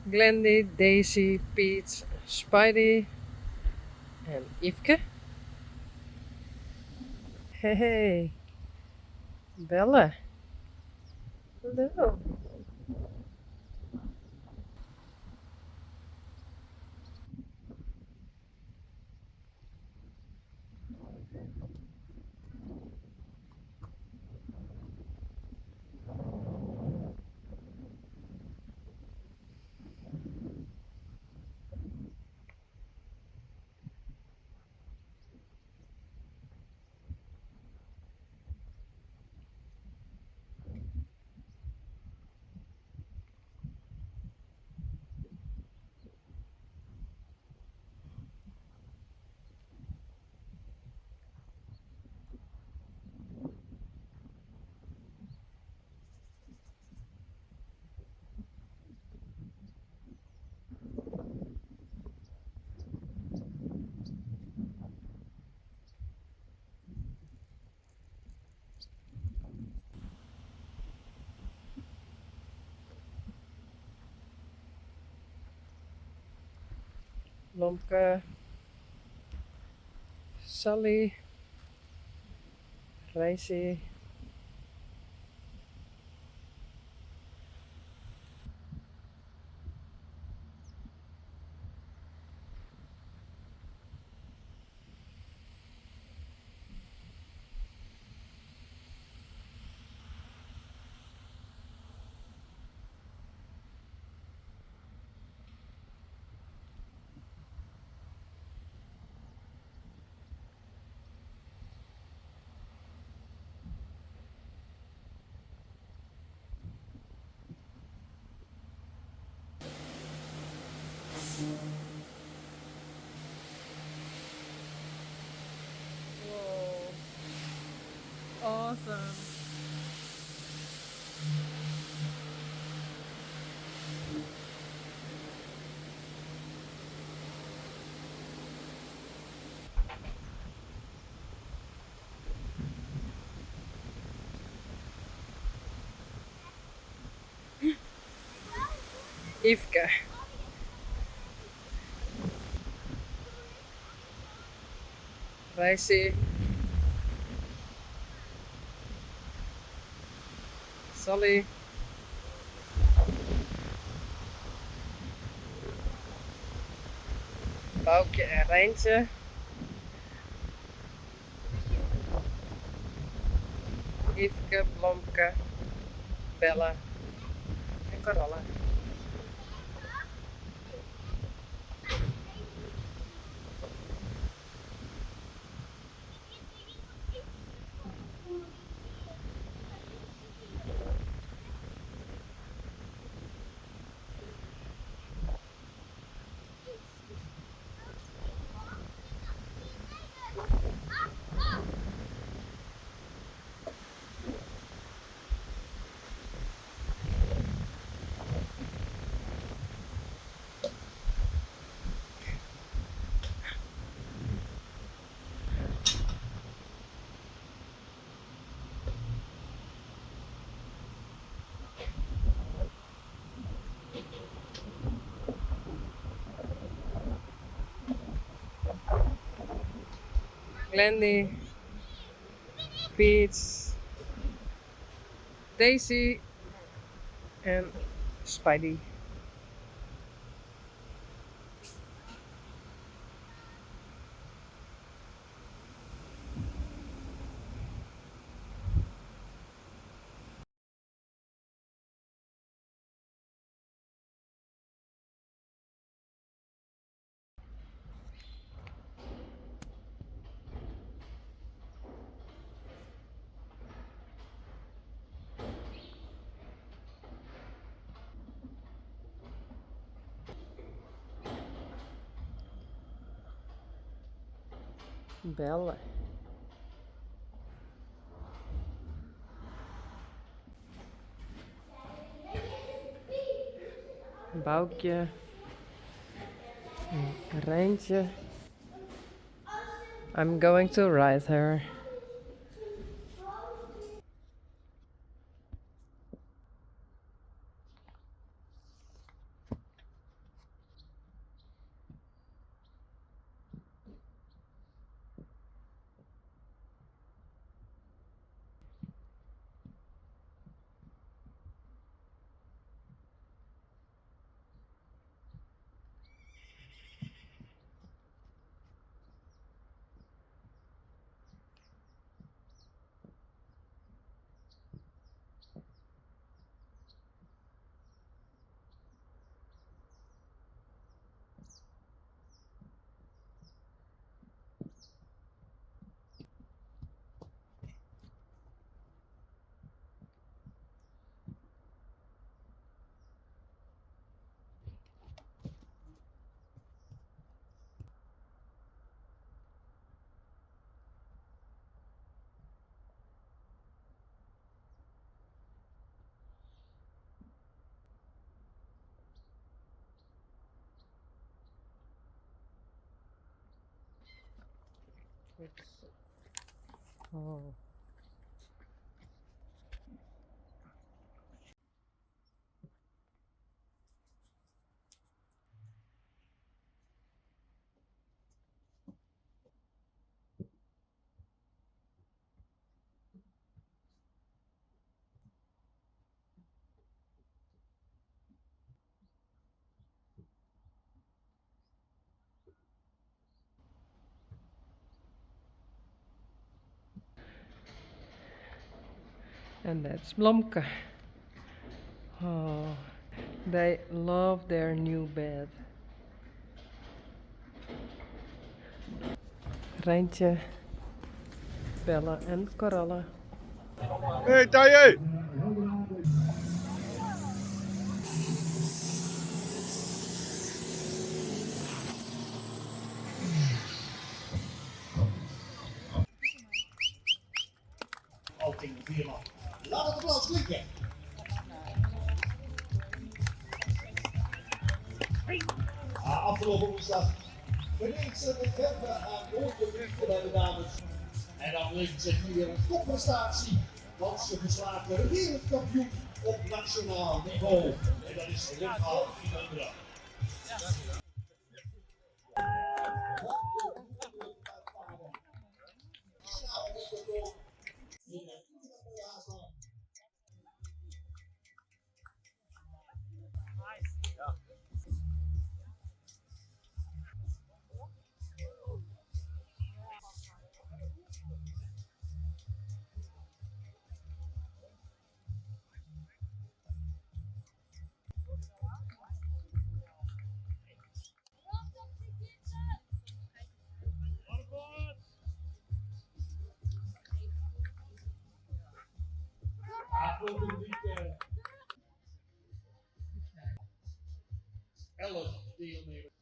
Glendy, Daisy, Peach, Spidey, and Yveske. Hey, hey, Bella. Hello. Lomke, Sally, Reisje, awesome. Yveske, Reisje, Sally, Boukje en Rijntje, Yveske, Blomke, Bella en Carola. Glendy, Peach, Daisy en Spidey. Bella, Boukje, Rijntje. I'm going to ride her. Oh. And that's Blomke. Oh, they love their new bed. Rijntje, Bella en Corolla. Hey, Taye! Alting Veerman. Laat het applaus klinken. Afgelopen woensdag verleent ze het verven aan Noord-Amerika bij de dames. En dan levert ze hier weer een topprestatie, want ze verslaat de wereldkampioen op nationaal niveau. En dat is Limha Inandra. Afgelopen week 11 deelnemers.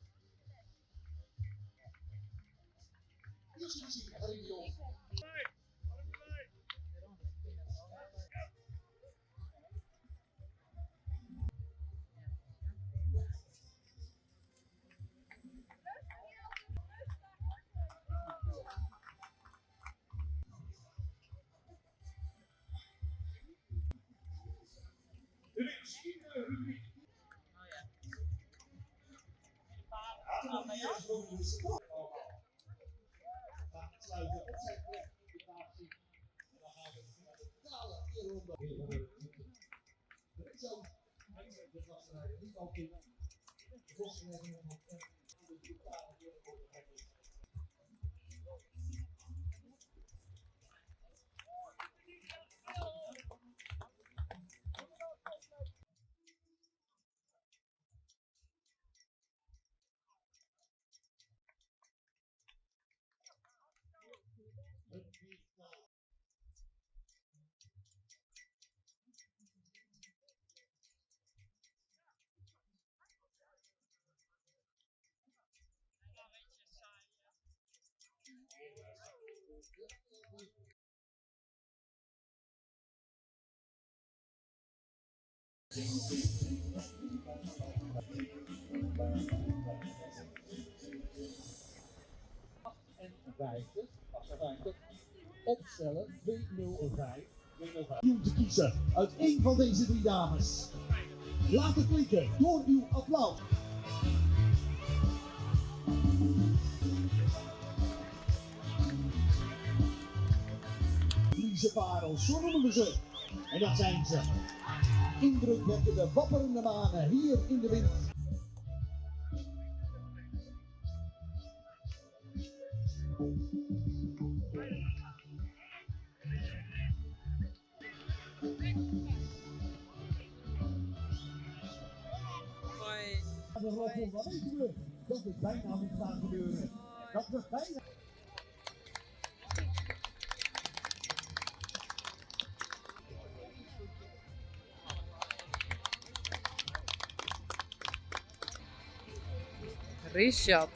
En 58, opstellen 205, 205. Om te kiezen uit één van deze drie dames. Laat het klinken door uw applaus. Friese parels, zo noemen we ze. En dat zijn ze. Indrukwekkende, wapperende manen hier in de wind. Wat weten we? Dat het bijna moet gaan gebeuren. Dat we bijna... Richard.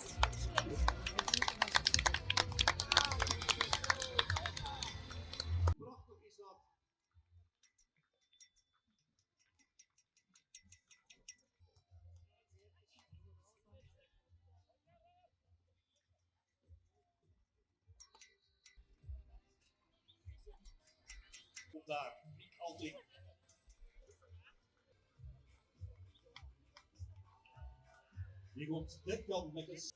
Prachtig is dat. daar. Niet Alting. Hier komt Dirk-Jan Mekkes.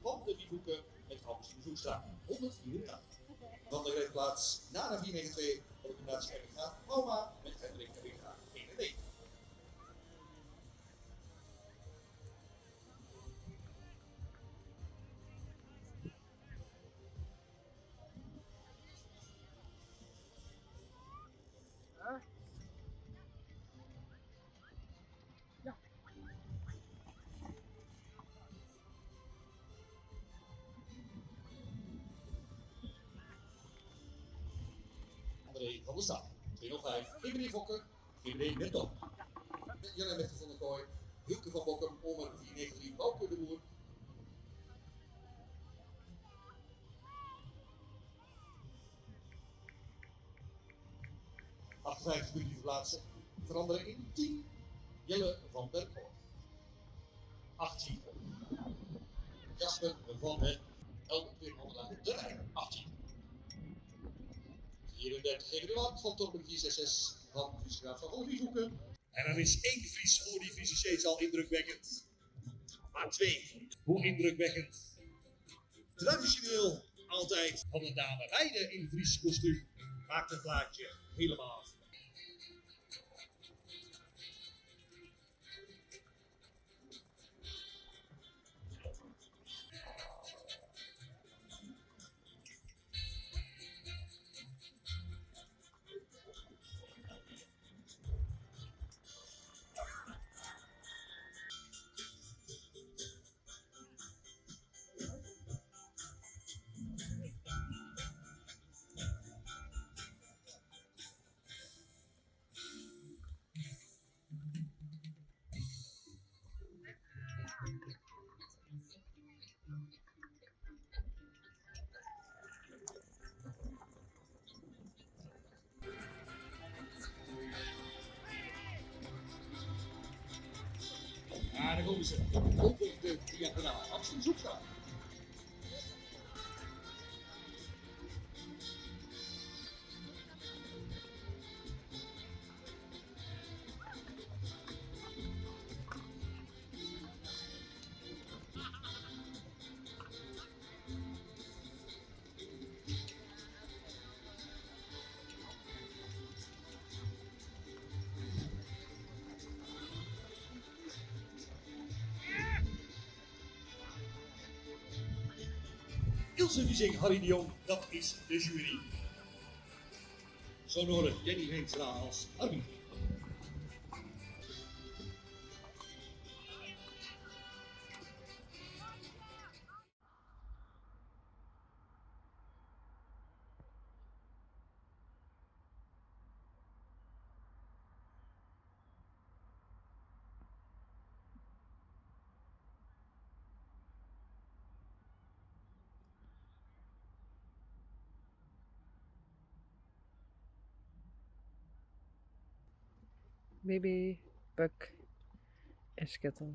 Van de Wievoeken met Hans Zoekstra. 184. Van de reedplaats na 492 op de combinatie Erika Roma met Hendrik Erika 91. André van der Staan. 205. GBD Fokker. GBD Merton. Jelle Mechter van der Kooi. Hilke van Bokkum. Omer 493. Bouke de Boer. ...58 minuten verplaatsen. Veranderen in 10. Jelle van der Kooi. 18. Jasper van het L200 de Rijn. 18. 34 GBD Land van Torben 466 van Friesgraaf van Olievoeken. En er is 1 Fries voor die Friese C al indrukwekkend. Maar 2. Hoe indrukwekkend. Traditioneel altijd van de dame. Beide in Fries kostuum. Maakt het plaatje helemaal af. Daar komen ze. Over de diagonaal. Absoluut Zoekstra. Ilse Wiesing, Harry de Jong, dat is de jury. Sonoren Jenny Heemstra als arbiter. Baby, Puck en Skittle.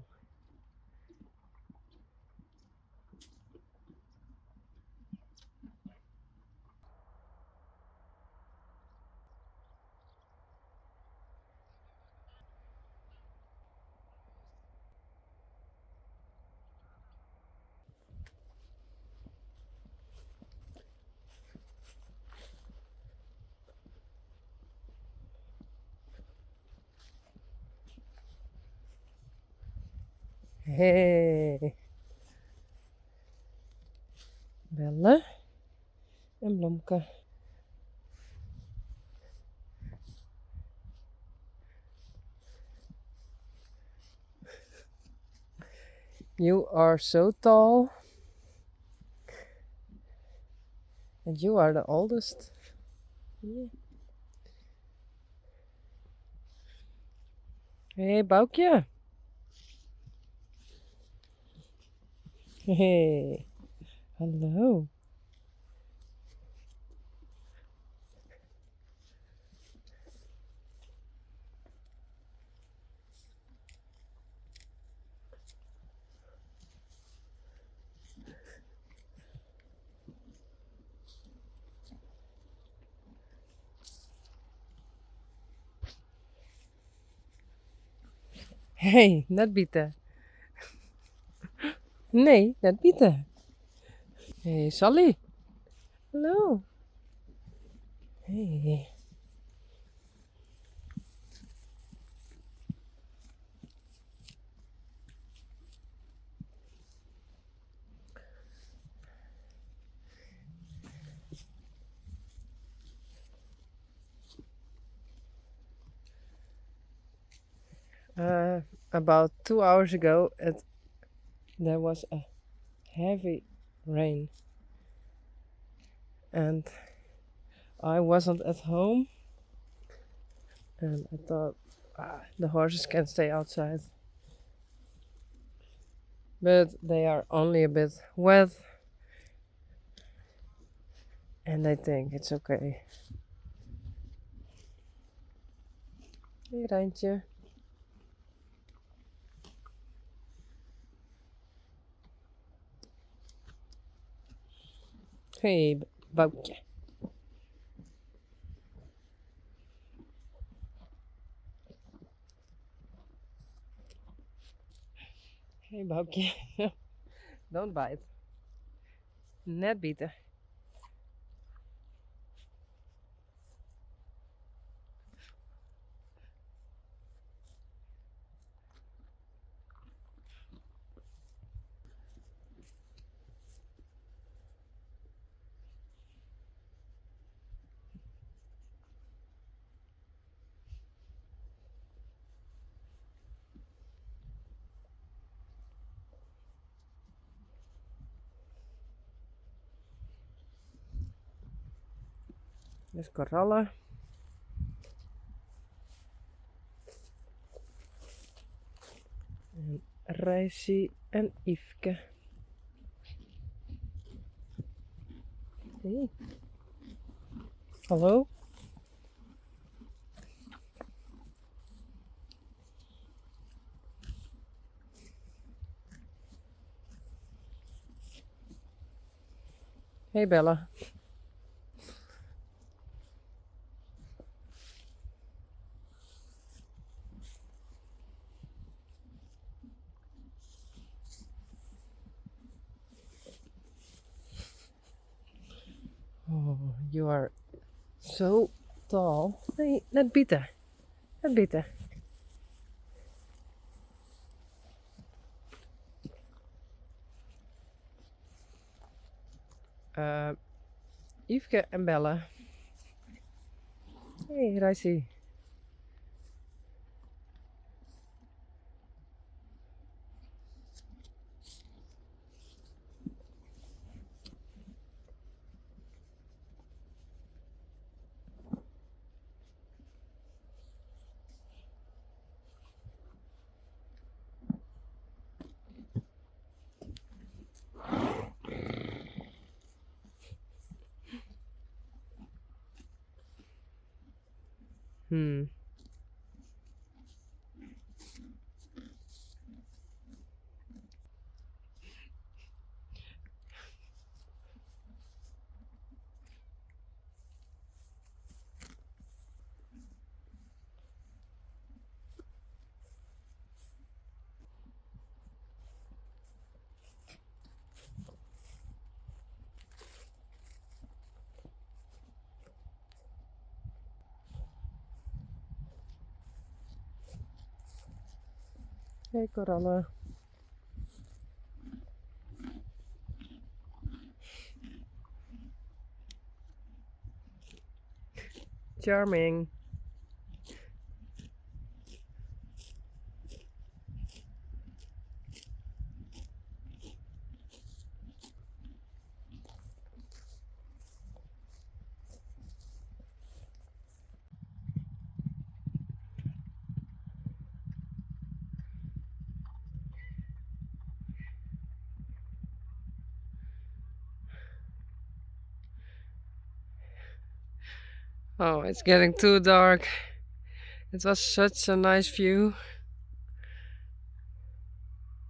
Hey. Belle en Blomke. You are so tall. And you are the oldest. Yeah. Hey, Boukje. Hey. Hallo. Hey, net bieten. Nee, net bieten. Hey, Sally. Hallo. Hey. About 2 hours ago, there was a heavy rain, and I wasn't at home, and I thought the horses can stay outside, but they are only a bit wet, and I think it's okay. Hey, Rijntje. Hey, Boukje. Hey, Boukje. Don't bite. Net bieten. Dus korallen. En Rijssie en Yveske. Hey. Hallo? Hey, Bella. Oh, you are so tall. Nee, net bieten. Net bieten. Yveske en Bella. Hey, Rijssie. Hey, korallen. Charming. Oh, it's getting too dark. It was such a nice view.